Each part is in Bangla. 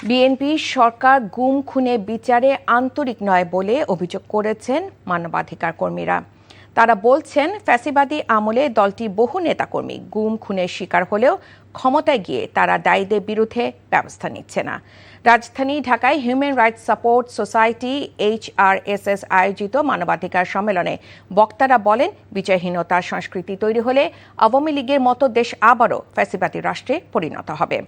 বিএনপি সরকার গুম খুনে বিচারে আন্তরিক নয় বলে অভিযোগ করেছেন মানবাধিকার কর্মীরা। তারা বলছেন, ফ্যাসিবাদী আমলে দলটি বহু নেতাকর্মী গুম খুনের শিকার হলেও ক্ষমতায় গিয়ে তারা দায়ীদের বিরুদ্ধে ব্যবস্থা নিচ্ছে না। রাজধানী ঢাকায় human rights support society HRSS আয়োজিত মানবাধিকার সম্মেলনে বক্তারা বলেন, বিচারহীনতার সংস্কৃতি তৈরি হলে আওয়ামী লীগের মতো দেশ আবারও ফ্যাসিবাদী রাষ্ট্রে পরিণত হবে।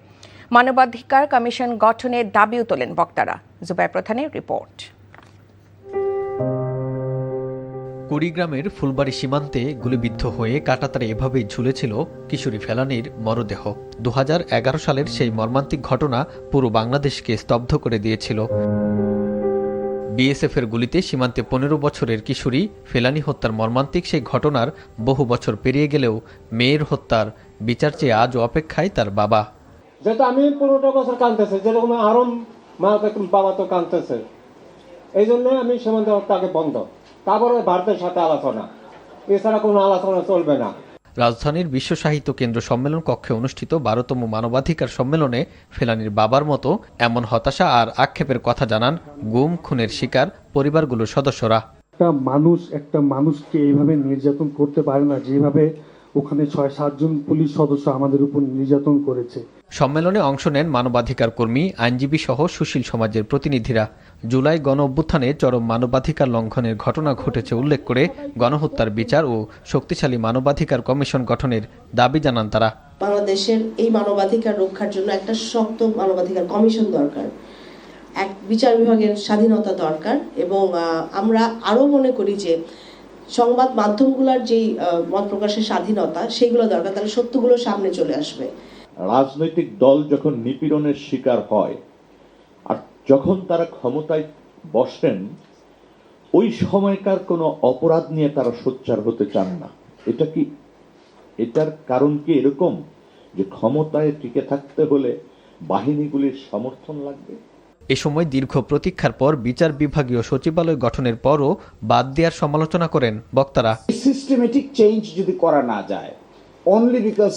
মানবাধিকার কমিশন গঠনের দাবিও তোলেন বক্তারা। জুবাইর প্রধানের রিপোর্ট। কুড়িগ্রামের ফুলবাড়ী সীমান্তে গুলিবিদ্ধ হয়ে কাঁটাতারে এভাবেই ঝুলেছিল কিশোরী ফেলানীর মরদেহ। 2011 সালের সেই মর্মান্তিক ঘটনা পুরো বাংলাদেশকে স্তব্ধ করে দিয়েছিল। বিএসএফের গুলিতে সীমান্তে 15 বছরের কিশোরী ফেলানী হত্যার মর্মান্তিক সেই ঘটনার বহু বছর পেরিয়ে গেলেও মেয়ের হত্যার বিচার চেয়ে আজও অপেক্ষায় তার বাবা। যেটা আমি 15টা বছর কাঁদতেছে, যেরকম আরো মা বাবা তো কাঁদতেছে, এই জন্য আমি সীমান্ত হত্যাকে বন্ধ, তারপরে ভারতের সাথে আলোচনা, এছাড়া কোনো আলোচনা চলবে না। রাজধানীর বিশ্ব সাহিত্য কেন্দ্র সম্মেলন কক্ষে অনুষ্ঠিত 12তম মানবাধিকার সম্মেলনে ফেলানীর বাবার মতো এমন হতাশা আর আক্ষেপের কথা জানান গুম খুনের শিকার পরিবারগুলোর সদস্যরা। একটা মানুষকে এইভাবে নির্যাতন করতে পারে না, যেভাবে ওখানে 6-7 জন পুলিশ সদস্য আমাদের উপর নির্যাতন করেছে। সম্মেলনে অংশ নেন মানবাধিকার কর্মী, আইনজীবী সহ সুশীল সমাজের প্রতিনিধিরা। জুলাই গণ অভ্যুত্থানে চরম মানবাধিকার লঙ্ঘনের ঘটনা ঘটেছে উল্লেখ করে গণহত্যার বিচার ও শক্তিশালী মানবাধিকার কমিশন গঠনের দাবি জানান তারা। বাংলাদেশের এই মানবাধিকার রক্ষার জন্য একটা শক্ত মানবাধিকার কমিশন দরকার, এক বিচার বিভাগের স্বাধীনতা দরকার, এবং আমরা আরো মনে করি যে সংবাদ মাধ্যমগুলোর যেই মত প্রকাশের স্বাধীনতা, সেগুলো দরকার, তাহলে সত্যগুলো সামনে চলে আসবে। রাজনৈতিক দল যখন নিপীড়নের শিকার হয় আর যখন তারা ক্ষমতায় বসেন, ওই সময়কার কোনো অপরাধ নিয়ে তারা সোচ্চার হতে চান না। এটার কারণ কি এরকম যে ক্ষমতায় টিকে থাকতে হলে বাহিনীগুলির সমর্থন লাগবে? এ সময় দীর্ঘ প্রতীক্ষার পর বিচার বিভাগীয় সচিবালয় গঠনের পরও বাদ দেওয়ার সমালোচনা করেন বক্তারা। সিস্টেমেটিক চেঞ্জ যদি করা না যায়, অনলি বিকজ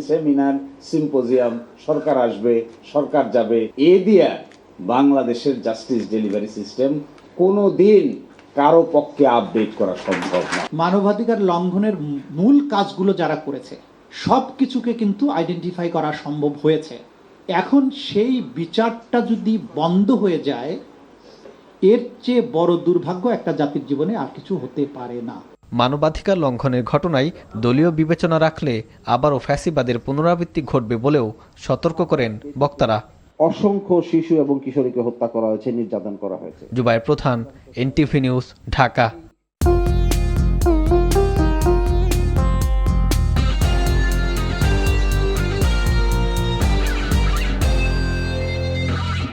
সেমিনার সিম্পোজিয়াম, সরকার আসবে সরকার যাবে, এ দিয়া বাংলাদেশের জাস্টিস ডেলিভারি সিস্টেম কোনো দিন কারো পক্ষে আপডেট করা সম্ভব না। মানবাধিকার লঙ্ঘনের মূল কাজগুলো যারা করেছে সব কিছুকে কিন্তু আইডেন্টিফাই করা সম্ভব হয়েছে। এখন সেই বিচারটা যদি বন্ধ হয়ে যায়, এর চেয়ে বড় দুর্ভাগ্য একটা জাতির জীবনে আর কিছু হতে পারে না। মানবাধিকার লঙ্ঘনের ঘটনায় দলীয় বিবেচনা রাখলে আবারও ফ্যাসিবাদের পুনরাবৃত্তি ঘটবে বলেও সতর্ক করেন বক্তারা। অসংখ্য শিশু এবং কিশোরীকে হত্যা করা হয়েছে, নির্যাতন করা হয়েছে। জুবাইর প্রধান, NTV নিউজ, ঢাকা।